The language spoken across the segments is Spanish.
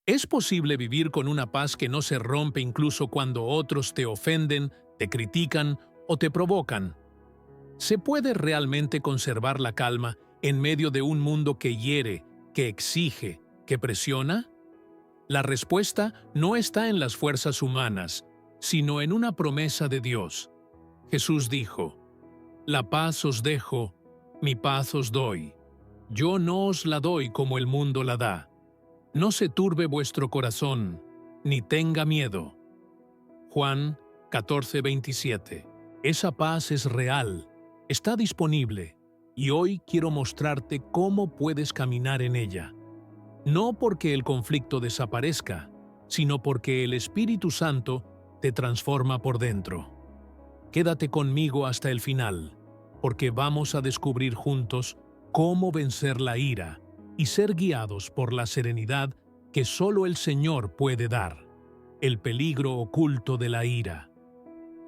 ¿Es posible vivir con una paz que no se rompe incluso cuando otros te ofenden, te critican o te provocan? ¿Se puede realmente conservar la calma en medio de un mundo que hiere, que exige, que presiona? La respuesta no está en las fuerzas humanas, sino en una promesa de Dios. Jesús dijo: «La paz os dejo, mi paz os doy. Yo no os la doy como el mundo la da. No se turbe vuestro corazón, ni tenga miedo». Juan 14:27. Esa paz es real, está disponible, y hoy quiero mostrarte cómo puedes caminar en ella. No porque el conflicto desaparezca, sino porque el Espíritu Santo te transforma por dentro. Quédate conmigo hasta el final, porque vamos a descubrir juntos cómo vencer la ira y ser guiados por la serenidad que solo el Señor puede dar. El peligro oculto de la ira.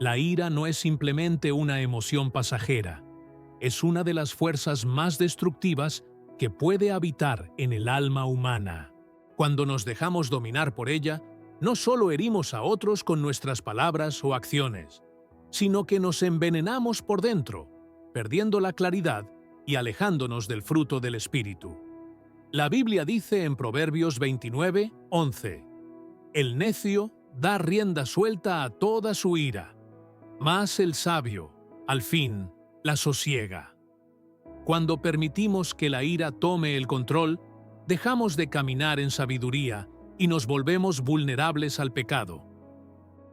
La ira no es simplemente una emoción pasajera, es una de las fuerzas más destructivas que puede habitar en el alma humana. Cuando nos dejamos dominar por ella, no solo herimos a otros con nuestras palabras o acciones, sino que nos envenenamos por dentro, perdiendo la claridad y alejándonos del fruto del Espíritu. La Biblia dice en Proverbios 29:11: «El necio da rienda suelta a toda su ira, mas el sabio, al fin, la sosiega». Cuando permitimos que la ira tome el control, dejamos de caminar en sabiduría y nos volvemos vulnerables al pecado.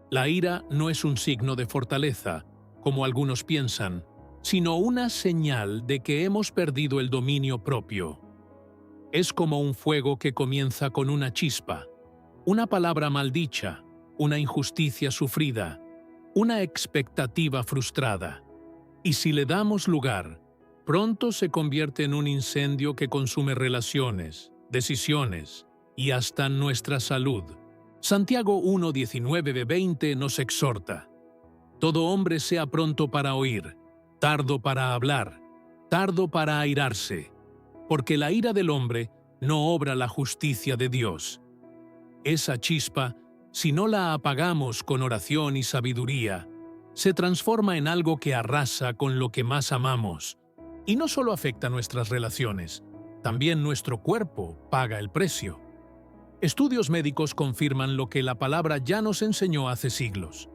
La ira no es un signo de fortaleza, como algunos piensan, sino una señal de que hemos perdido el dominio propio. Es como un fuego que comienza con una chispa, una palabra maldicha, una injusticia sufrida, una expectativa frustrada. Y si le damos lugar, pronto se convierte en un incendio que consume relaciones, decisiones y hasta nuestra salud. Santiago 1:19-20 nos exhorta: «Todo hombre sea pronto para oír, tardo para hablar, tardo para airarse, porque la ira del hombre no obra la justicia de Dios». Esa chispa, si no la apagamos con oración y sabiduría, se transforma en algo que arrasa con lo que más amamos. Y no solo afecta nuestras relaciones, también nuestro cuerpo paga el precio. Estudios médicos confirman lo que la palabra ya nos enseñó hace siglos.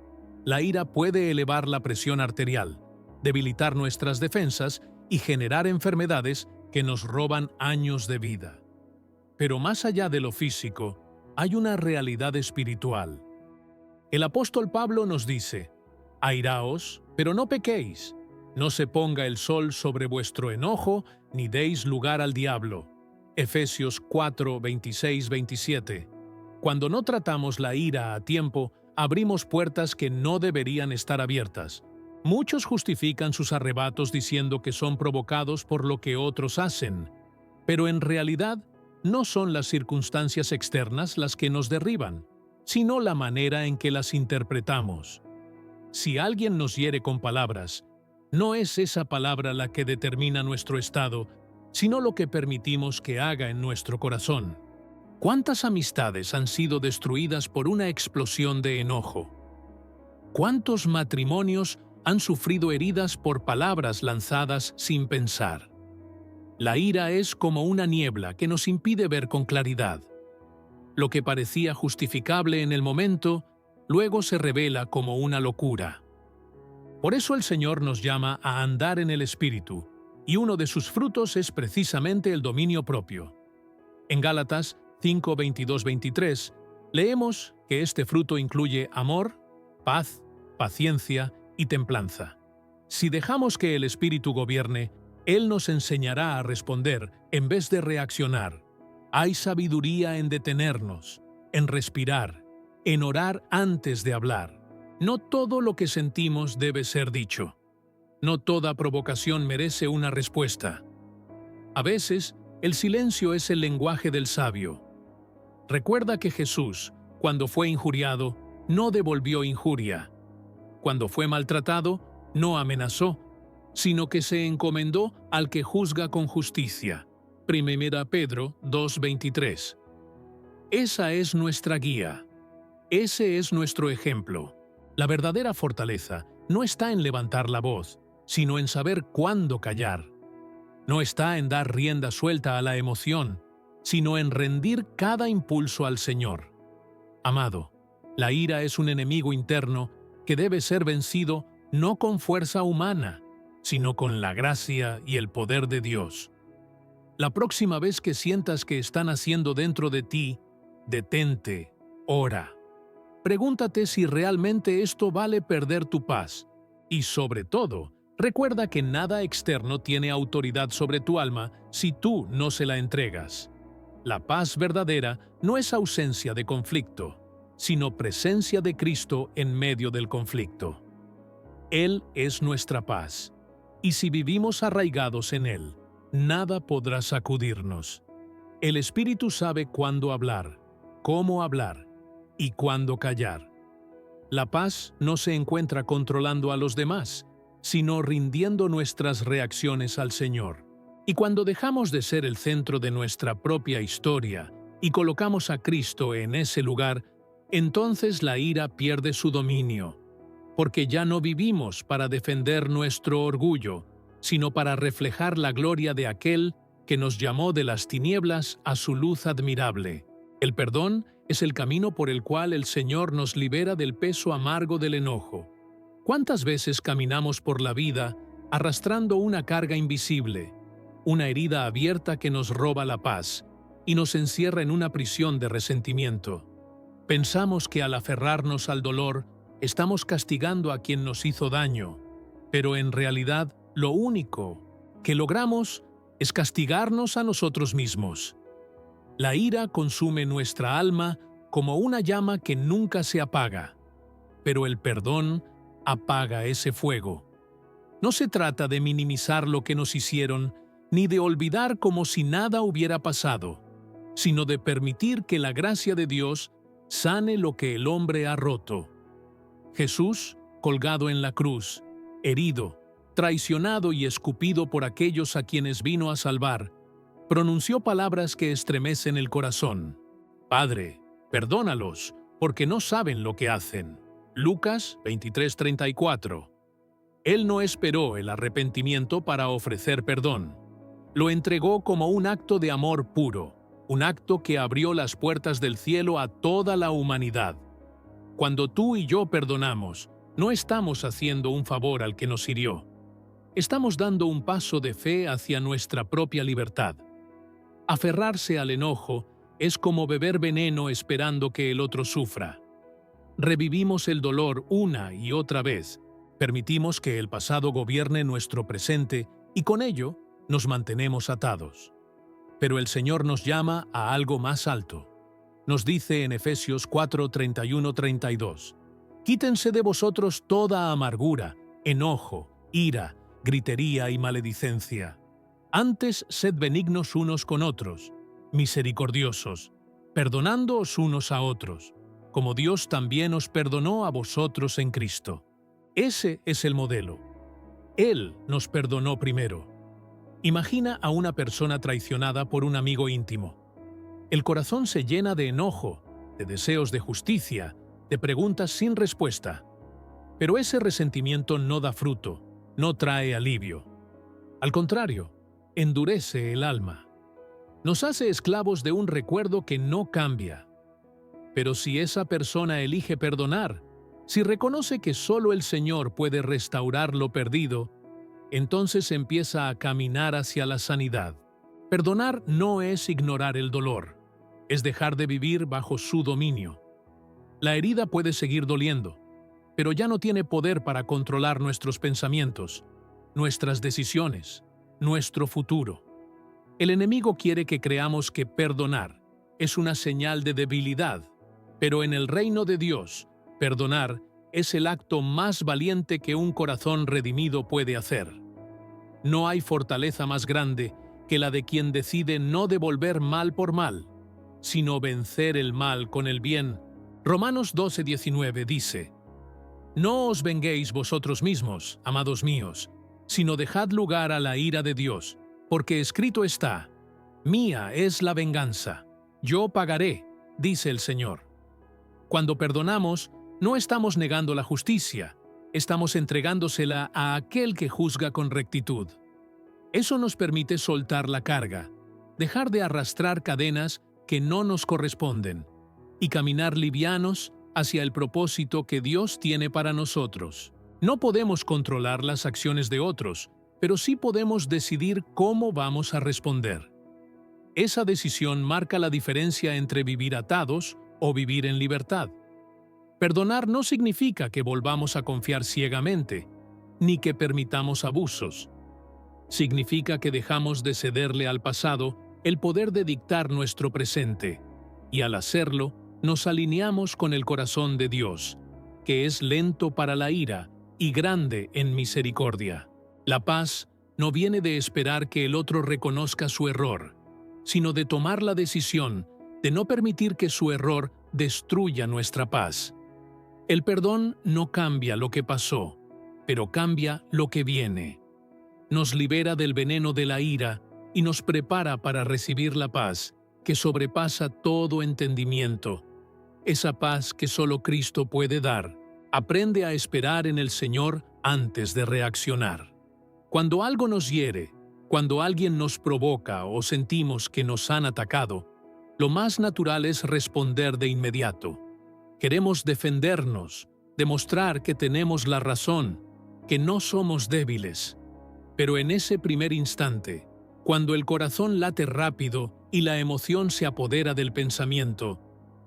La ira puede elevar la presión arterial, debilitar nuestras defensas y generar enfermedades que nos roban años de vida. Pero más allá de lo físico, hay una realidad espiritual. El apóstol Pablo nos dice: «Airaos, pero no pequéis. No se ponga el sol sobre vuestro enojo, ni deis lugar al diablo». Efesios 4:26-27. Cuando no tratamos la ira a tiempo, abrimos puertas que no deberían estar abiertas. Muchos justifican sus arrebatos diciendo que son provocados por lo que otros hacen, pero en realidad no son las circunstancias externas las que nos derriban, sino la manera en que las interpretamos. Si alguien nos hiere con palabras, no es esa palabra la que determina nuestro estado, sino lo que permitimos que haga en nuestro corazón. ¿Cuántas amistades han sido destruidas por una explosión de enojo? ¿Cuántos matrimonios han sufrido heridas por palabras lanzadas sin pensar? La ira es como una niebla que nos impide ver con claridad. Lo que parecía justificable en el momento, luego se revela como una locura. Por eso el Señor nos llama a andar en el Espíritu, y uno de sus frutos es precisamente el dominio propio. En Gálatas 5:22-23 leemos que este fruto incluye amor, paz, paciencia y templanza. Si dejamos que el Espíritu gobierne, Él nos enseñará a responder en vez de reaccionar. Hay sabiduría en detenernos, en respirar, en orar antes de hablar. No todo lo que sentimos debe ser dicho. No toda provocación merece una respuesta. A veces, el silencio es el lenguaje del sabio. Recuerda que Jesús, cuando fue injuriado, no devolvió injuria. Cuando fue maltratado, no amenazó, sino que se encomendó al que juzga con justicia. Primera Pedro 2:23. Esa es nuestra guía. Ese es nuestro ejemplo. La verdadera fortaleza no está en levantar la voz, sino en saber cuándo callar. No está en dar rienda suelta a la emoción, sino en rendir cada impulso al Señor. Amado, la ira es un enemigo interno que debe ser vencido no con fuerza humana, sino con la gracia y el poder de Dios. La próxima vez que sientas que están haciendo dentro de ti, detente, ora. Pregúntate si realmente esto vale perder tu paz. Y sobre todo, recuerda que nada externo tiene autoridad sobre tu alma si tú no se la entregas. La paz verdadera no es ausencia de conflicto, sino presencia de Cristo en medio del conflicto. Él es nuestra paz, y si vivimos arraigados en Él, nada podrá sacudirnos. El Espíritu sabe cuándo hablar, cómo hablar y cuándo callar. La paz no se encuentra controlando a los demás, sino rindiendo nuestras reacciones al Señor. Y cuando dejamos de ser el centro de nuestra propia historia y colocamos a Cristo en ese lugar, entonces la ira pierde su dominio, porque ya no vivimos para defender nuestro orgullo, sino para reflejar la gloria de aquel que nos llamó de las tinieblas a su luz admirable. El perdón es el camino por el cual el Señor nos libera del peso amargo del enojo. ¿Cuántas veces caminamos por la vida arrastrando una carga invisible, una herida abierta que nos roba la paz y nos encierra en una prisión de resentimiento? Pensamos que al aferrarnos al dolor, estamos castigando a quien nos hizo daño, pero en realidad lo único que logramos es castigarnos a nosotros mismos. La ira consume nuestra alma como una llama que nunca se apaga, pero el perdón apaga ese fuego. No se trata de minimizar lo que nos hicieron, ni de olvidar como si nada hubiera pasado, sino de permitir que la gracia de Dios sane lo que el hombre ha roto. Jesús, colgado en la cruz, herido, traicionado y escupido por aquellos a quienes vino a salvar, pronunció palabras que estremecen el corazón. Padre, perdónalos, porque no saben lo que hacen. Lucas 23:34. Él no esperó el arrepentimiento para ofrecer perdón. Lo entregó como un acto de amor puro, un acto que abrió las puertas del cielo a toda la humanidad. Cuando tú y yo perdonamos, no estamos haciendo un favor al que nos hirió. Estamos dando un paso de fe hacia nuestra propia libertad. Aferrarse al enojo es como beber veneno esperando que el otro sufra. Revivimos el dolor una y otra vez, permitimos que el pasado gobierne nuestro presente y con ello nos mantenemos atados. Pero el Señor nos llama a algo más alto. Nos dice en Efesios 4:31-32, «Quítense de vosotros toda amargura, enojo, ira, gritería y maledicencia. Antes sed benignos unos con otros, misericordiosos, perdonándoos unos a otros, como Dios también os perdonó a vosotros en Cristo». Ese es el modelo. Él nos perdonó primero. Imagina a una persona traicionada por un amigo íntimo. El corazón se llena de enojo, de deseos de justicia, de preguntas sin respuesta. Pero ese resentimiento no da fruto, no trae alivio. Al contrario, endurece el alma. Nos hace esclavos de un recuerdo que no cambia. Pero si esa persona elige perdonar, si reconoce que solo el Señor puede restaurar lo perdido, entonces empieza a caminar hacia la sanidad. Perdonar no es ignorar el dolor, es dejar de vivir bajo su dominio. La herida puede seguir doliendo, pero ya no tiene poder para controlar nuestros pensamientos, nuestras decisiones, nuestro futuro. El enemigo quiere que creamos que perdonar es una señal de debilidad, pero en el reino de Dios, perdonar es el acto más valiente que un corazón redimido puede hacer. No hay fortaleza más grande que la de quien decide no devolver mal por mal, sino vencer el mal con el bien. Romanos 12:19 dice, «No os venguéis vosotros mismos, amados míos, sino dejad lugar a la ira de Dios, porque escrito está, mía es la venganza, yo pagaré, dice el Señor. Cuando perdonamos, no estamos negando la justicia, estamos entregándosela a aquel que juzga con rectitud. Eso nos permite soltar la carga, dejar de arrastrar cadenas que no nos corresponden y caminar livianos hacia el propósito que Dios tiene para nosotros. No podemos controlar las acciones de otros, pero sí podemos decidir cómo vamos a responder. Esa decisión marca la diferencia entre vivir atados o vivir en libertad. Perdonar no significa que volvamos a confiar ciegamente, ni que permitamos abusos. Significa que dejamos de cederle al pasado el poder de dictar nuestro presente, y al hacerlo, nos alineamos con el corazón de Dios, que es lento para la ira y grande en misericordia. La paz no viene de esperar que el otro reconozca su error, sino de tomar la decisión de no permitir que su error destruya nuestra paz. El perdón no cambia lo que pasó, pero cambia lo que viene. Nos libera del veneno de la ira y nos prepara para recibir la paz que sobrepasa todo entendimiento. Esa paz que solo Cristo puede dar. Aprende a esperar en el Señor antes de reaccionar. Cuando algo nos hiere, cuando alguien nos provoca o sentimos que nos han atacado, lo más natural es responder de inmediato. Queremos defendernos, demostrar que tenemos la razón, que no somos débiles. Pero en ese primer instante, cuando el corazón late rápido y la emoción se apodera del pensamiento,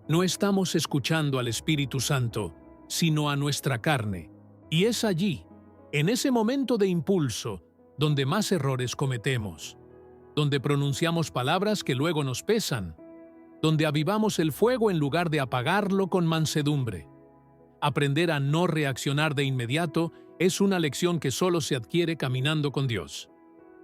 no estamos escuchando al Espíritu Santo, sino a nuestra carne. Y es allí, en ese momento de impulso, donde más errores cometemos, donde pronunciamos palabras que luego nos pesan, donde avivamos el fuego en lugar de apagarlo con mansedumbre. Aprender a no reaccionar de inmediato es una lección que solo se adquiere caminando con Dios.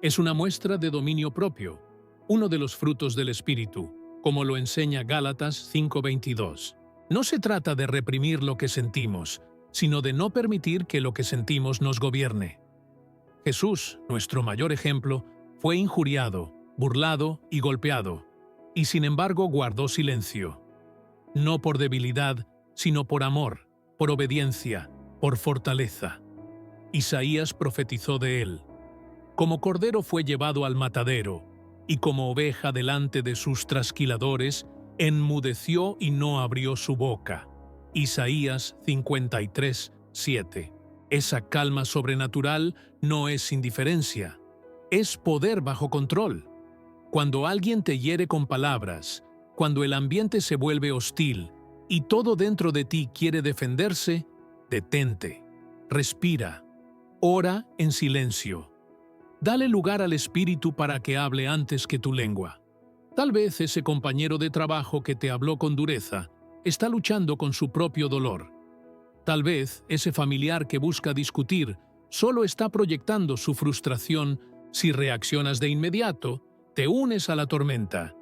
Es una muestra de dominio propio, uno de los frutos del Espíritu, como lo enseña Gálatas 5:22. No se trata de reprimir lo que sentimos, sino de no permitir que lo que sentimos nos gobierne. Jesús, nuestro mayor ejemplo, fue injuriado, burlado y golpeado, y sin embargo guardó silencio. No por debilidad, sino por amor, por obediencia, por fortaleza. Isaías profetizó de él. Como cordero fue llevado al matadero, y como oveja delante de sus trasquiladores, enmudeció y no abrió su boca. Isaías 53:7. Esa calma sobrenatural no es indiferencia, es poder bajo control. Cuando alguien te hiere con palabras, cuando el ambiente se vuelve hostil y todo dentro de ti quiere defenderse, detente, respira, ora en silencio. Dale lugar al Espíritu para que hable antes que tu lengua. Tal vez ese compañero de trabajo que te habló con dureza está luchando con su propio dolor. Tal vez ese familiar que busca discutir solo está proyectando su frustración. Si reaccionas de inmediato, te unes a la tormenta.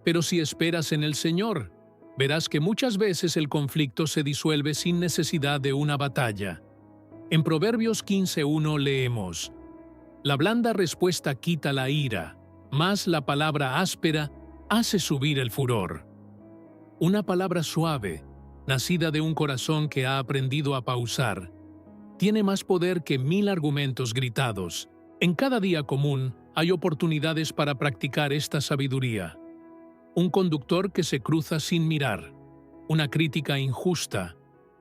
Pero si esperas en el Señor, verás que muchas veces el conflicto se disuelve sin necesidad de una batalla. En Proverbios 15:1 leemos: La blanda respuesta quita la ira, mas la palabra áspera hace subir el furor. Una palabra suave, nacida de un corazón que ha aprendido a pausar, tiene más poder que 1000 argumentos gritados. En cada día común hay oportunidades para practicar esta sabiduría. Un conductor que se cruza sin mirar, una crítica injusta,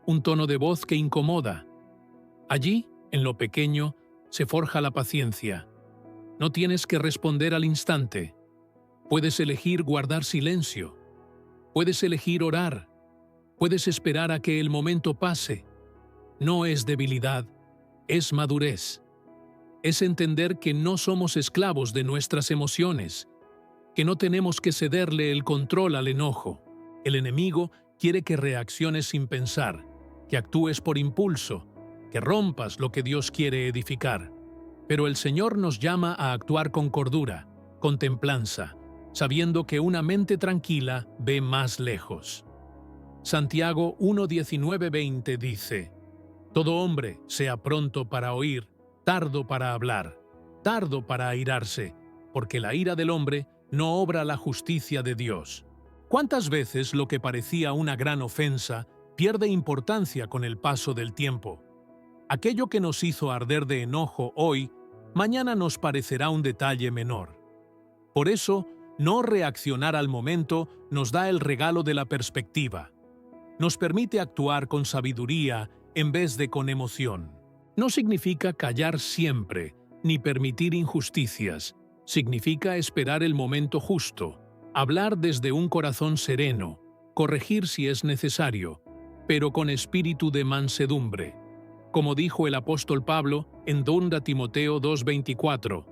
un tono de voz que incomoda. Allí, en lo pequeño, se forja la paciencia. No tienes que responder al instante. Puedes elegir guardar silencio. Puedes elegir orar. Puedes esperar a que el momento pase. No es debilidad, es madurez. Es entender que no somos esclavos de nuestras emociones, que no tenemos que cederle el control al enojo. El enemigo quiere que reacciones sin pensar, que actúes por impulso, que rompas lo que Dios quiere edificar. Pero el Señor nos llama a actuar con cordura, con templanza, sabiendo que una mente tranquila ve más lejos. Santiago 1:19-20 dice: Todo hombre sea pronto para oír, tardo para hablar, tardo para airarse, porque la ira del hombre no obra la justicia de Dios. ¿Cuántas veces lo que parecía una gran ofensa pierde importancia con el paso del tiempo? Aquello que nos hizo arder de enojo hoy, mañana nos parecerá un detalle menor. Por eso, no reaccionar al momento nos da el regalo de la perspectiva. Nos permite actuar con sabiduría en vez de con emoción. No significa callar siempre, ni permitir injusticias. Significa esperar el momento justo, hablar desde un corazón sereno, corregir si es necesario, pero con espíritu de mansedumbre. Como dijo el apóstol Pablo en 2 Timoteo 2:24,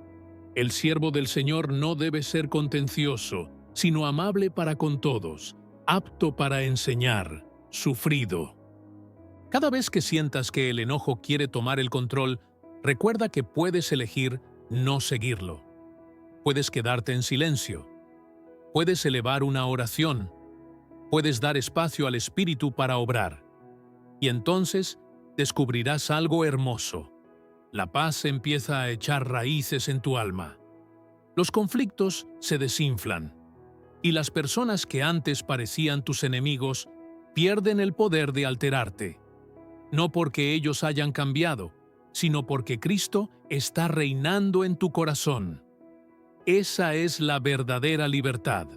el siervo del Señor no debe ser contencioso, sino amable para con todos, apto para enseñar, sufrido. Cada vez que sientas que el enojo quiere tomar el control, recuerda que puedes elegir no seguirlo. Puedes quedarte en silencio. Puedes elevar una oración. Puedes dar espacio al Espíritu para obrar. Y entonces descubrirás algo hermoso. La paz empieza a echar raíces en tu alma. Los conflictos se desinflan. Y las personas que antes parecían tus enemigos pierden el poder de alterarte. No porque ellos hayan cambiado, sino porque Cristo está reinando en tu corazón. Esa es la verdadera libertad.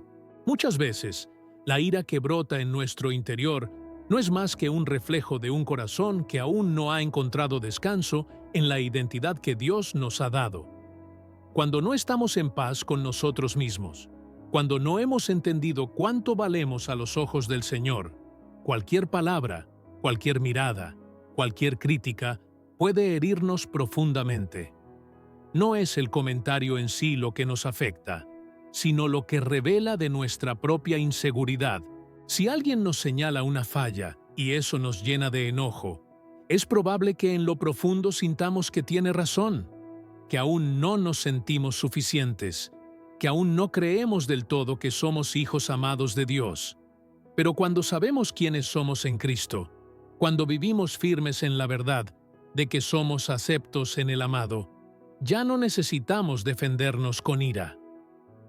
Muchas veces, la ira que brota en nuestro interior no es más que un reflejo de un corazón que aún no ha encontrado descanso en la identidad que Dios nos ha dado. Cuando no estamos en paz con nosotros mismos, cuando no hemos entendido cuánto valemos a los ojos del Señor, cualquier palabra, cualquier mirada, cualquier crítica puede herirnos profundamente. No es el comentario en sí lo que nos afecta, sino lo que revela de nuestra propia inseguridad. Si alguien nos señala una falla y eso nos llena de enojo, es probable que en lo profundo sintamos que tiene razón, que aún no nos sentimos suficientes, que aún no creemos del todo que somos hijos amados de Dios. Pero cuando sabemos quiénes somos en Cristo, cuando vivimos firmes en la verdad de que somos aceptos en el amado, ya no necesitamos defendernos con ira,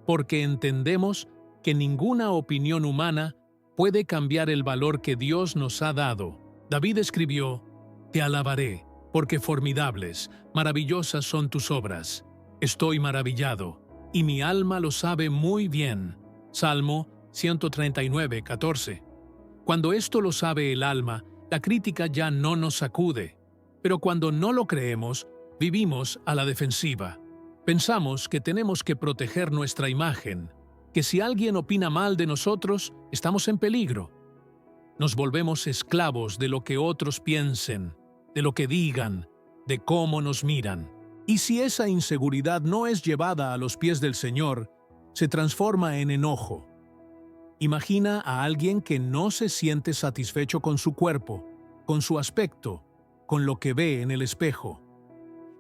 porque entendemos que ninguna opinión humana puede cambiar el valor que Dios nos ha dado. David escribió: «Te alabaré, porque formidables, maravillosas son tus obras. Estoy maravillado, y mi alma lo sabe muy bien». Salmo 139:14. Cuando esto lo sabe el alma, la crítica ya no nos sacude. Pero cuando no lo creemos, vivimos a la defensiva. Pensamos que tenemos que proteger nuestra imagen, que si alguien opina mal de nosotros, estamos en peligro. Nos volvemos esclavos de lo que otros piensen, de lo que digan, de cómo nos miran. Y si esa inseguridad no es llevada a los pies del Señor, se transforma en enojo. Imagina a alguien que no se siente satisfecho con su cuerpo, con su aspecto, con lo que ve en el espejo.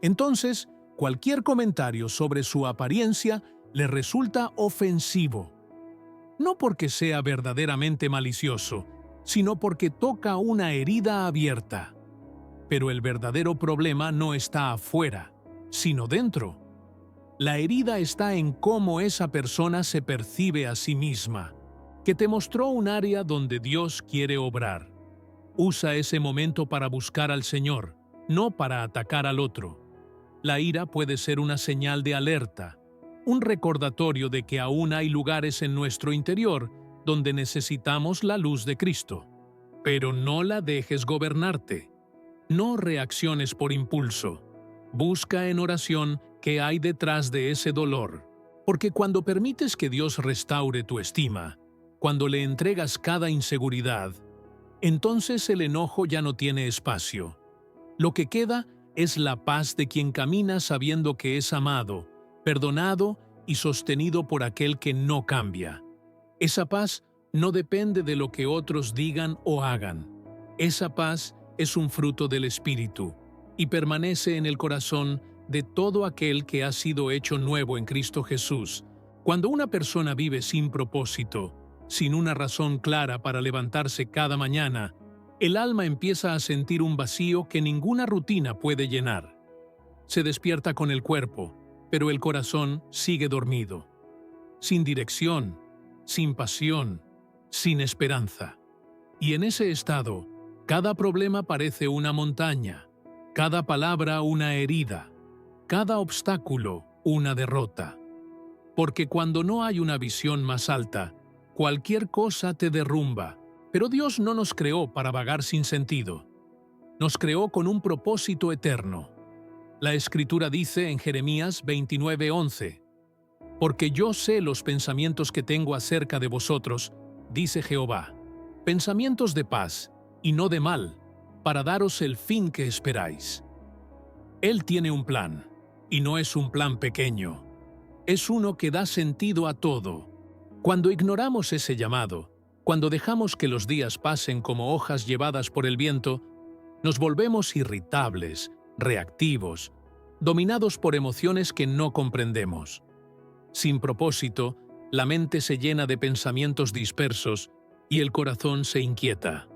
Entonces, cualquier comentario sobre su apariencia le resulta ofensivo. No porque sea verdaderamente malicioso, sino porque toca una herida abierta. Pero el verdadero problema no está afuera, sino dentro. La herida está en cómo esa persona se percibe a sí misma, que te mostró un área donde Dios quiere obrar. Usa ese momento para buscar al Señor, no para atacar al otro. La ira puede ser una señal de alerta, un recordatorio de que aún hay lugares en nuestro interior donde necesitamos la luz de Cristo. Pero no la dejes gobernarte. No reacciones por impulso. Busca en oración qué hay detrás de ese dolor. Porque cuando permites que Dios restaure tu estima, cuando le entregas cada inseguridad, entonces el enojo ya no tiene espacio. Lo que queda es la paz de quien camina sabiendo que es amado, perdonado y sostenido por aquel que no cambia. Esa paz no depende de lo que otros digan o hagan. Esa paz es un fruto del Espíritu y permanece en el corazón de todo aquel que ha sido hecho nuevo en Cristo Jesús. Cuando una persona vive sin propósito, sin una razón clara para levantarse cada mañana, el alma empieza a sentir un vacío que ninguna rutina puede llenar. Se despierta con el cuerpo, pero el corazón sigue dormido. Sin dirección, sin pasión, sin esperanza. Y en ese estado, cada problema parece una montaña, cada palabra una herida, cada obstáculo una derrota. Porque cuando no hay una visión más alta, cualquier cosa te derrumba. Pero Dios no nos creó para vagar sin sentido. Nos creó con un propósito eterno. La Escritura dice en Jeremías 29:11, «Porque yo sé los pensamientos que tengo acerca de vosotros, dice Jehová, pensamientos de paz y no de mal, para daros el fin que esperáis». Él tiene un plan, y no es un plan pequeño. Es uno que da sentido a todo. Cuando ignoramos ese llamado, cuando dejamos que los días pasen como hojas llevadas por el viento, nos volvemos irritables, reactivos, dominados por emociones que no comprendemos. Sin propósito, la mente se llena de pensamientos dispersos y el corazón se inquieta.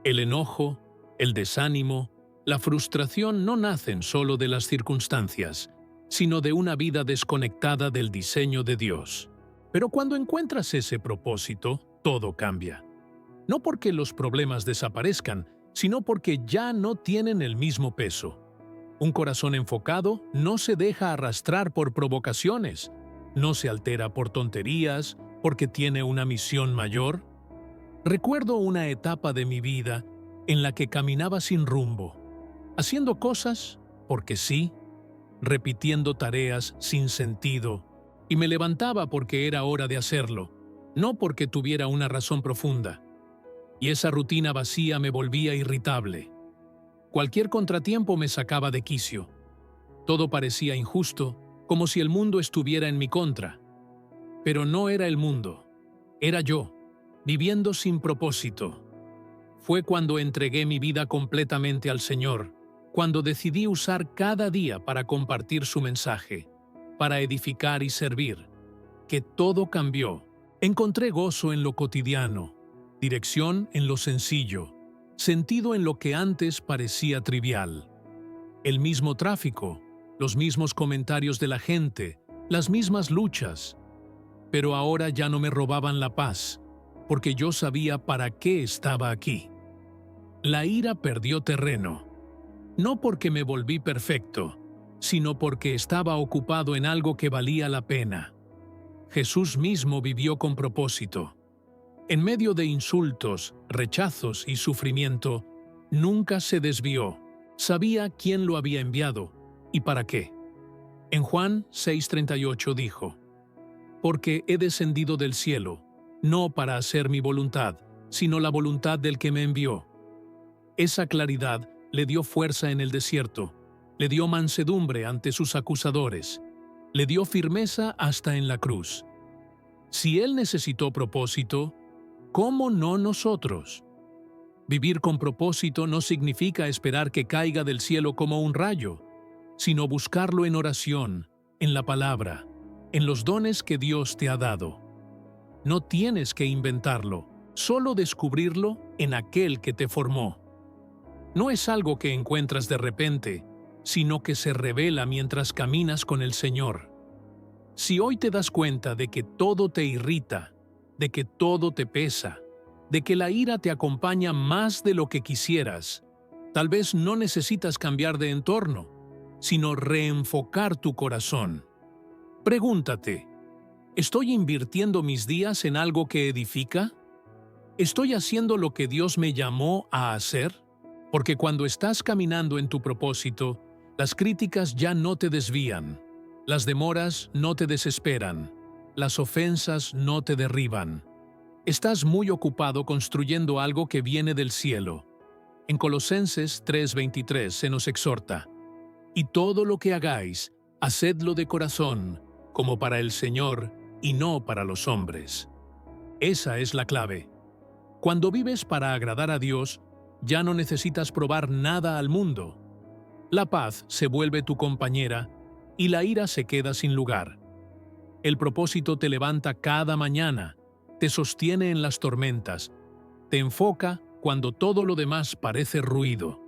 El enojo, el desánimo, la frustración no nacen solo de las circunstancias, sino de una vida desconectada del diseño de Dios. Pero cuando encuentras ese propósito, todo cambia. No porque los problemas desaparezcan, sino porque ya no tienen el mismo peso. Un corazón enfocado no se deja arrastrar por provocaciones, no se altera por tonterías, porque tiene una misión mayor. Recuerdo una etapa de mi vida en la que caminaba sin rumbo, haciendo cosas porque sí, repitiendo tareas sin sentido, y me levantaba porque era hora de hacerlo, no porque tuviera una razón profunda. Y esa rutina vacía me volvía irritable. Cualquier contratiempo me sacaba de quicio. Todo parecía injusto, como si el mundo estuviera en mi contra. Pero no era el mundo, era yo, viviendo sin propósito. Fue cuando entregué mi vida completamente al Señor, cuando decidí usar cada día para compartir su mensaje, para edificar y servir, que todo cambió. Encontré gozo en lo cotidiano, dirección en lo sencillo, sentido en lo que antes parecía trivial. El mismo tráfico, los mismos comentarios de la gente, las mismas luchas. Pero ahora ya no me robaban la paz, porque yo sabía para qué estaba aquí. La ira perdió terreno, no porque me volví perfecto, sino porque estaba ocupado en algo que valía la pena. Jesús mismo vivió con propósito. En medio de insultos, rechazos y sufrimiento, nunca se desvió. Sabía quién lo había enviado y para qué. En Juan 6:38 dijo, «Porque he descendido del cielo, no para hacer mi voluntad, sino la voluntad del que me envió». Esa claridad le dio fuerza en el desierto, le dio mansedumbre ante sus acusadores, le dio firmeza hasta en la cruz. Si Él necesitó propósito, ¿cómo no nosotros? Vivir con propósito no significa esperar que caiga del cielo como un rayo, sino buscarlo en oración, en la palabra, en los dones que Dios te ha dado. No tienes que inventarlo, solo descubrirlo en aquel que te formó. No es algo que encuentras de repente, sino que se revela mientras caminas con el Señor. Si hoy te das cuenta de que todo te irrita, de que todo te pesa, de que la ira te acompaña más de lo que quisieras, tal vez no necesitas cambiar de entorno, sino reenfocar tu corazón. Pregúntate, ¿estoy invirtiendo mis días en algo que edifica? ¿Estoy haciendo lo que Dios me llamó a hacer? Porque cuando estás caminando en tu propósito, las críticas ya no te desvían, las demoras no te desesperan, las ofensas no te derriban. Estás muy ocupado construyendo algo que viene del cielo. En Colosenses 3:23 se nos exhorta, «Y todo lo que hagáis, hacedlo de corazón, como para el Señor y no para los hombres». Esa es la clave. Cuando vives para agradar a Dios, ya no necesitas probar nada al mundo. La paz se vuelve tu compañera y la ira se queda sin lugar. El propósito te levanta cada mañana, te sostiene en las tormentas, te enfoca cuando todo lo demás parece ruido.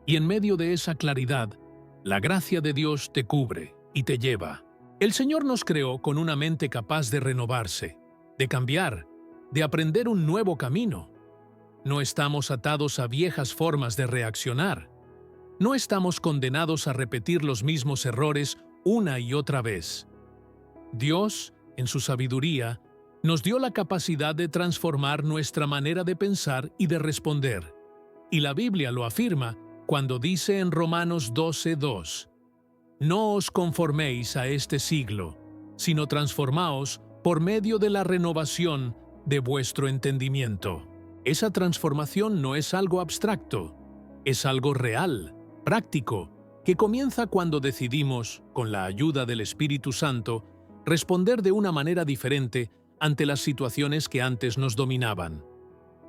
Y en medio de esa claridad, la gracia de Dios te cubre y te lleva. El Señor nos creó con una mente capaz de renovarse, de cambiar, de aprender un nuevo camino. No estamos atados a viejas formas de reaccionar. No estamos condenados a repetir los mismos errores una y otra vez. Dios, en su sabiduría, nos dio la capacidad de transformar nuestra manera de pensar y de responder. Y la Biblia lo afirma cuando dice en Romanos 12:2: «No os conforméis a este siglo, sino transformaos por medio de la renovación de vuestro entendimiento». Esa transformación no es algo abstracto, es algo real, práctico, que comienza cuando decidimos, con la ayuda del Espíritu Santo, responder de una manera diferente ante las situaciones que antes nos dominaban.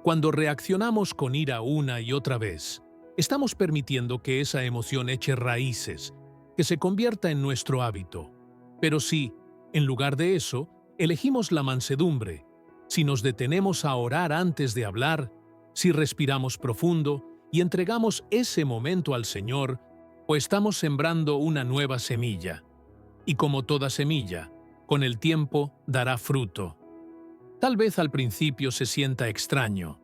Cuando reaccionamos con ira una y otra vez, estamos permitiendo que esa emoción eche raíces, que se convierta en nuestro hábito. Pero si, en lugar de eso, elegimos la mansedumbre, si nos detenemos a orar antes de hablar, si respiramos profundo y entregamos ese momento al Señor, pues estamos sembrando una nueva semilla. Y como toda semilla, con el tiempo dará fruto. Tal vez al principio se sienta extraño.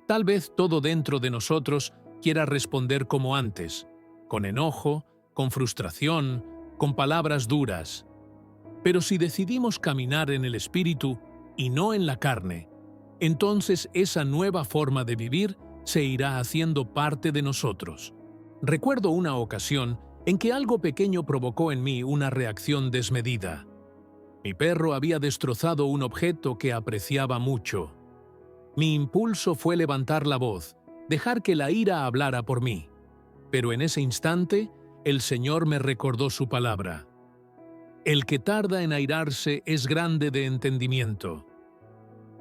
Tal vez todo dentro de nosotros quiera responder como antes, con enojo, con frustración, con palabras duras. Pero si decidimos caminar en el Espíritu y no en la carne, entonces esa nueva forma de vivir se irá haciendo parte de nosotros. Recuerdo una ocasión en que algo pequeño provocó en mí una reacción desmedida. Mi perro había destrozado un objeto que apreciaba mucho. Mi impulso fue levantar la voz, dejar que la ira hablara por mí. Pero en ese instante, el Señor me recordó su palabra: «El que tarda en airarse es grande de entendimiento».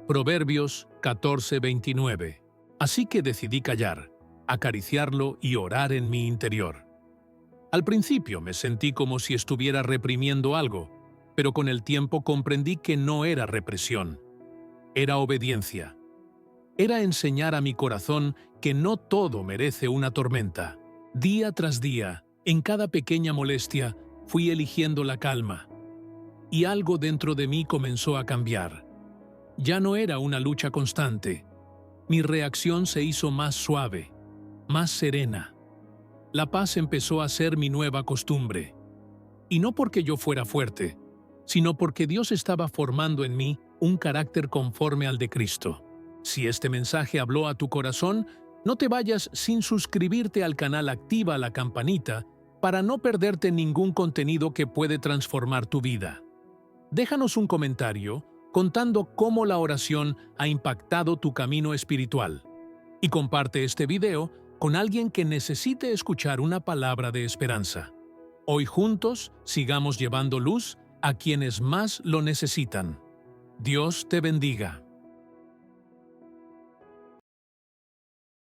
Proverbios 14:29. Así que decidí callar, acariciarlo y orar en mi interior. Al principio me sentí como si estuviera reprimiendo algo, pero con el tiempo comprendí que no era represión. Era obediencia. Era enseñar a mi corazón que no todo merece una tormenta. Día tras día, en cada pequeña molestia, fui eligiendo la calma. Y algo dentro de mí comenzó a cambiar. Ya no era una lucha constante. Mi reacción se hizo más suave, más serena. La paz empezó a ser mi nueva costumbre. Y no porque yo fuera fuerte, sino porque Dios estaba formando en mí un carácter conforme al de Cristo. Si este mensaje habló a tu corazón, no te vayas sin suscribirte al canal. Activa la campanita para no perderte ningún contenido que puede transformar tu vida. Déjanos un comentario contando cómo la oración ha impactado tu camino espiritual. Y comparte este video con alguien que necesite escuchar una palabra de esperanza. Hoy juntos sigamos llevando luz a quienes más lo necesitan. Dios te bendiga.